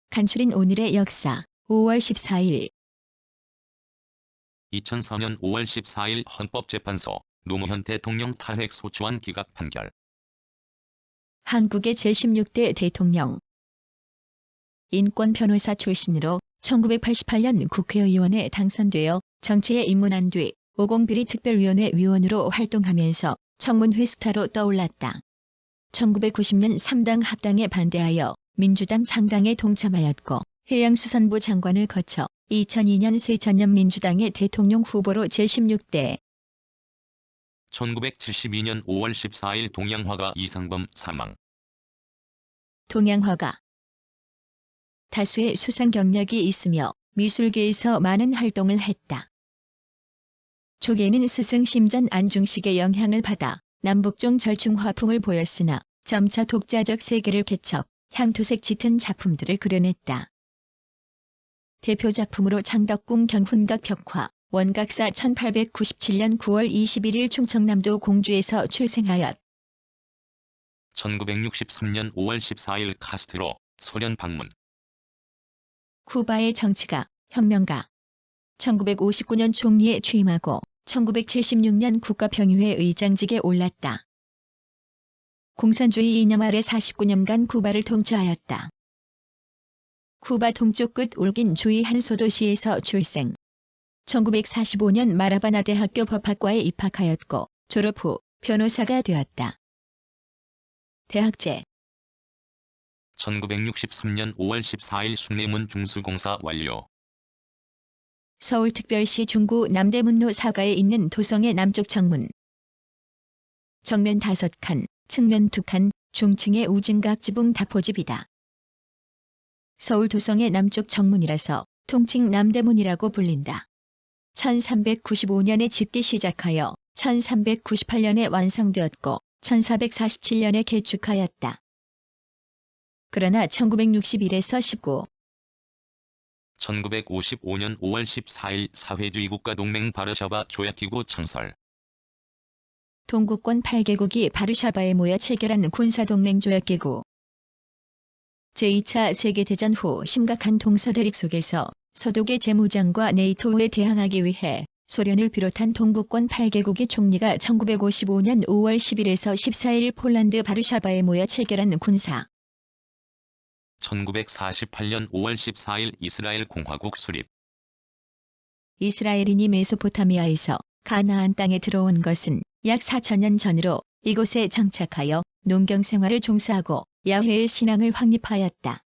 간추린 오늘의 역사 5월 14일 2004년 5월 14일 헌법재판소 노무현 대통령 탄핵 소추안 기각 판결. 한국의 제16대 대통령. 인권 변호사 출신으로 1988년 국회의원에 당선되어 정치에 입문한 뒤 오공비리특별위원회 위원으로 활동하면서 청문회 스타로 떠올랐다. 1990년 3당 합당에 반대하여 민주당 창당에 동참하였고 해양수산부 장관을 거쳐 2002년 새천년 민주당의 대통령 후보로 제16대 1972년 5월 14일 동양화가 이상범 사망. 동양화가 다수의 수상 경력이 있으며 미술계에서 많은 활동을 했다. 초기에는 스승 심전 안중식의 영향을 받아 남북종 절충화풍을 보였으나 점차 독자적 세계를 개척, 향토색 짙은 작품들을 그려냈다. 대표 작품으로 창덕궁 경훈각 벽화, 원각사 1897년 9월 21일 충청남도 공주에서 출생하였. 1963년 5월 14일 카스트로 소련 방문. 쿠바의 정치가, 혁명가. 1959년 총리에 취임하고 1976년 국가평의회 의장직에 올랐다. 공산주의 이념 아래 49년간 쿠바를 통치하였다. 쿠바 동쪽 끝 올긴 주의 한 소도시에서 출생. 1945년 마라바나 대학교 법학과에 입학하였고 졸업 후 변호사가 되었다. 대학제 1963년 5월 14일 숭례문 중수공사 완료. 서울특별시 중구 남대문로 사가에 있는 도성의 남쪽 정문. 정면 5칸, 측면 2칸, 중층의 우진각 지붕 다포집이다. 서울 도성의 남쪽 정문이라서 통칭 남대문이라고 불린다. 1395년에 짓기 시작하여 1398년에 완성되었고 1447년에 개축하였다. 그러나 1961에서 19 1955년 5월 14일 사회주의 국가동맹 바르샤바 조약기구 창설. 동구권 8개국이 바르샤바에 모여 체결한 군사동맹 조약기구. 제2차 세계대전 후 심각한 동서대립 속에서 서독의 재무장과 네이토에 대항하기 위해 소련을 비롯한 동구권 8개국의 총리가 1955년 5월 10일에서 14일 폴란드 바르샤바에 모여 체결한 군사 1948년 5월 14일 이스라엘 공화국 수립. 이스라엘인이 메소포타미아에서 가나안 땅에 들어온 것은 약 4,000년 전으로 이곳에 정착하여 농경생활을 종사하고 야훼의 신앙을 확립하였다.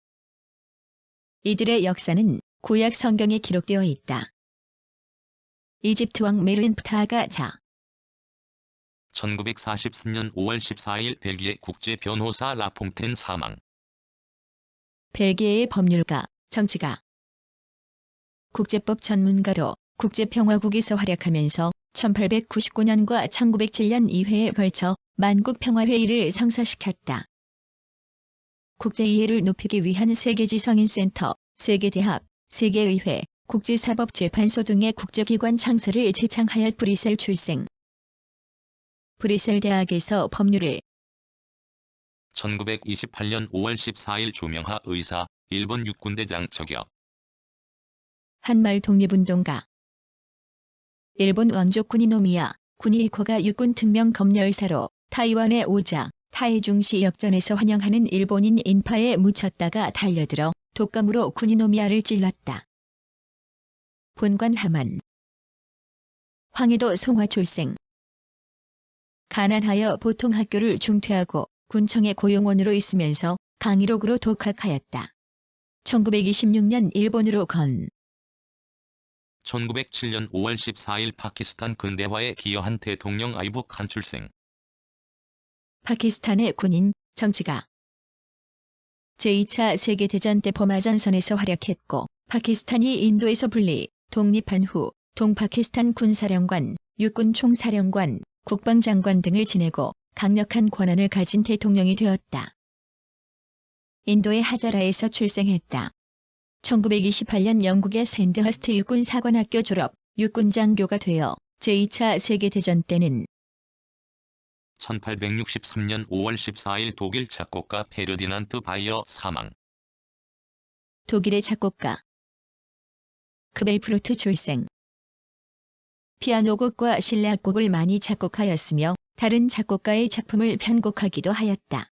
이들의 역사는 구약 성경에 기록되어 있다. 이집트 왕 메르엔프타하가 자. 1943년 5월 14일 벨기에 국제변호사 라퐁텐 사망. 벨기에의 법률가, 정치가. 국제법 전문가로 국제평화국에서 활약하면서 1899년과 1907년 2회에 걸쳐 만국평화회의를 성사시켰다. 국제이해를 높이기 위한 세계지성인센터, 세계대학, 세계의회, 국제사법재판소 등의 국제기관 창설을 제창하여 브뤼셀 출생. 브뤼셀 대학에서 법률을 1928년 5월 14일 조명하 의사, 일본 육군대장 저격. 한말 독립운동가. 일본 왕족 쿠니노미야, 쿠니히코가 육군 특명 검열사로 타이완에 오자 타이중시 역전에서 환영하는 일본인 인파에 묻혔다가 달려들어 독감으로 쿠니노미야를 찔렀다. 본관 하만. 황해도 송화 출생. 가난하여 보통학교를 중퇴하고 군청의 고용원으로 있으면서 강의록으로 독학하였다. 1926년 일본으로 건. 1907년 5월 14일 파키스탄 근대화에 기여한 대통령 아이브 칸 출생. 파키스탄의 군인, 정치가. 제2차 세계대전 때 버마전선에서 활약했고 파키스탄이 인도에서 분리, 독립한 후 동파키스탄 군사령관, 육군 총사령관, 국방장관 등을 지내고 강력한 권한을 가진 대통령이 되었다. 인도의 하자라에서 출생했다. 1928년 영국의 샌드허스트 육군사관학교 졸업, 육군장교가 되어 제2차 세계대전 때는 1863년 5월 14일 독일 작곡가 페르디난트 바이어 사망. 독일의 작곡가 크벨프루트 출생. 피아노곡과 실내악곡을 많이 작곡하였으며 다른 작곡가의 작품을 편곡하기도 하였다.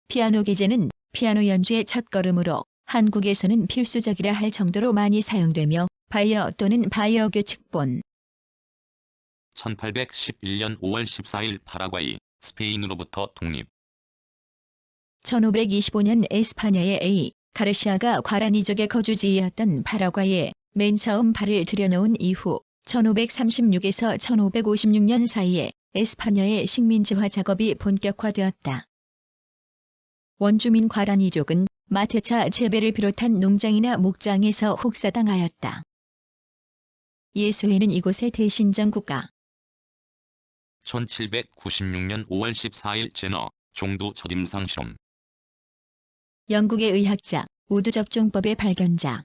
피아노 계제는 피아노 연주의 첫걸음으로 한국에서는 필수적이라 할 정도로 많이 사용되며 바이어 또는 바이어 규칙본. 1811년 5월 14일 파라과이, 스페인으로부터 독립. 1525년 에스파냐의 A. 가르시아가 과라니족의 거주지였던 파라과이에 맨 처음 발을 들여놓은 이후 1536에서 1556년 사이에 에스파냐의 식민지화 작업이 본격화되었다. 원주민 과라니족은 마테차 재배를 비롯한 농장이나 목장에서 혹사당하였다. 예수회는 이곳의 대신정국가. 1796년 5월 14일 제너, 종두 첫임상 실험. 영국의 의학자, 우드 접종법의 발견자.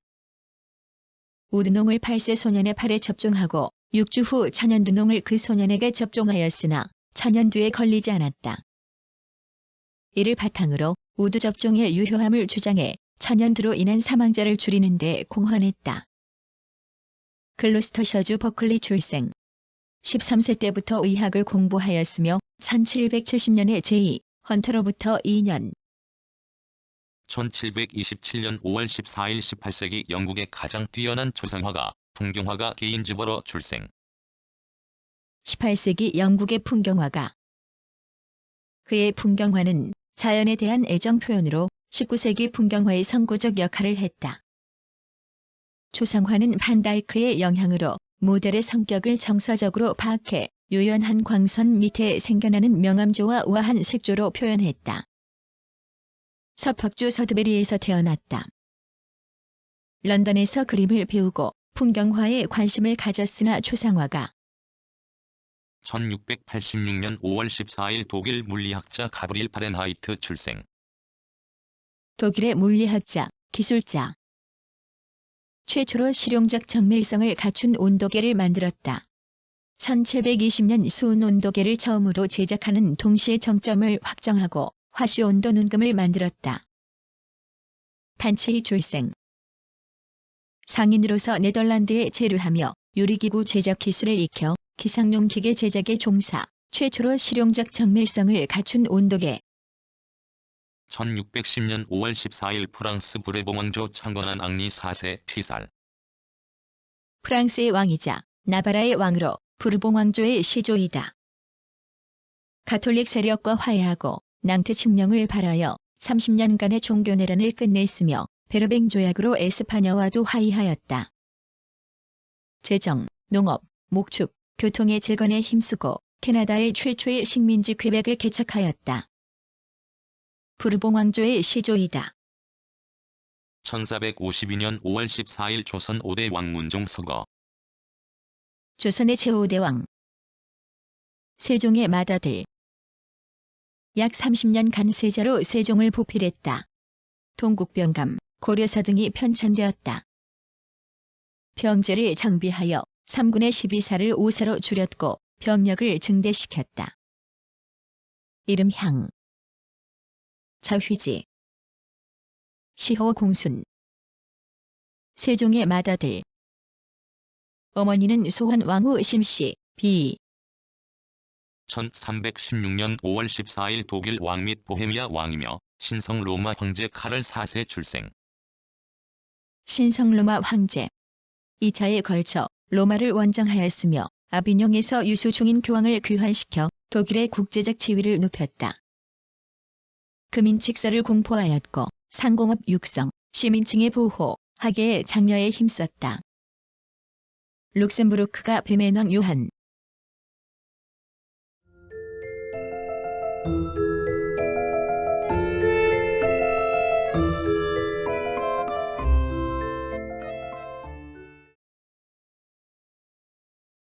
우드농을 8세 소년의 팔에 접종하고 6주 후 천연두농을 그 소년에게 접종하였으나 천연두에 걸리지 않았다. 이를 바탕으로 우드 접종의 유효함을 주장해 천연두로 인한 사망자를 줄이는 데 공헌했다. 글로스터셔주 버클리 출생. 13세 때부터 의학을 공부하였으며 1770년에 제2 헌터로부터 2년. 1727년 5월 14일 18세기 영국의 가장 뛰어난 조상화가, 풍경화가 게인즈버러 출생. 18세기 영국의 풍경화가. 그의 풍경화는 자연에 대한 애정 표현으로 19세기 풍경화의 선구적 역할을 했다. 조상화는 판다이크의 영향으로 모델의 성격을 정서적으로 파악해 유연한 광선 밑에 생겨나는 명암조와 우아한 색조로 표현했다. 서퍽주 서드베리에서 태어났다. 런던에서 그림을 배우고 풍경화에 관심을 가졌으나 초상화가 1686년 5월 14일 독일 물리학자 가브리엘 파렌하이트 출생. 독일의 물리학자, 기술자. 최초로 실용적 정밀성을 갖춘 온도계를 만들었다. 1720년 수은 온도계를 처음으로 제작하는 동시에 정점을 확정하고 화시온도 눈금을 만들었다. 단체히 출생. 상인으로서 네덜란드에 체류하며 유리기구 제작 기술을 익혀 기상용 기계 제작에 종사, 최초로 실용적 정밀성을 갖춘 온도계. 1610년 5월 14일 프랑스 브레봉 왕조 창건한 앙리 4세 피살. 프랑스의 왕이자 나바라의 왕으로 부르봉 왕조의 시조이다. 가톨릭 세력과 화해하고 낭트 칙령을 발하여 30년간의 종교내란을 끝냈으며 베르뱅 조약으로 에스파냐와도 화의하였다. 재정, 농업, 목축, 교통의 재건에 힘쓰고 캐나다의 최초의 식민지 퀘벡을 개척하였다. 부르봉 왕조의 시조이다. 1452년 5월 14일 조선 5대 왕 문종 서거. 조선의 제5대 왕. 세종의 맏아들. 약 30년간 세자로 세종을 보필했다. 동국병감, 고려사 등이 편찬되었다. 병제를 정비하여 3군의 12사를 5사로 줄였고 병력을 증대시켰다. 이름향. 자휘지. 시호 공순. 세종의 맏아들. 어머니는 소환 왕후 심씨, 비. 1316년 5월 14일 독일 왕 및 보헤미아 왕이며 신성 로마 황제 카를 4세 출생. 신성 로마 황제. 2차에 걸쳐 로마를 원정하였으며 아비뇽에서 유수 중인 교황을 귀환시켜 독일의 국제적 지위를 높였다. 금인칙서를 공포하였고 상공업 육성, 시민층의 보호, 학예의 장려에 힘썼다. 룩셈부르크가 베멘왕 요한,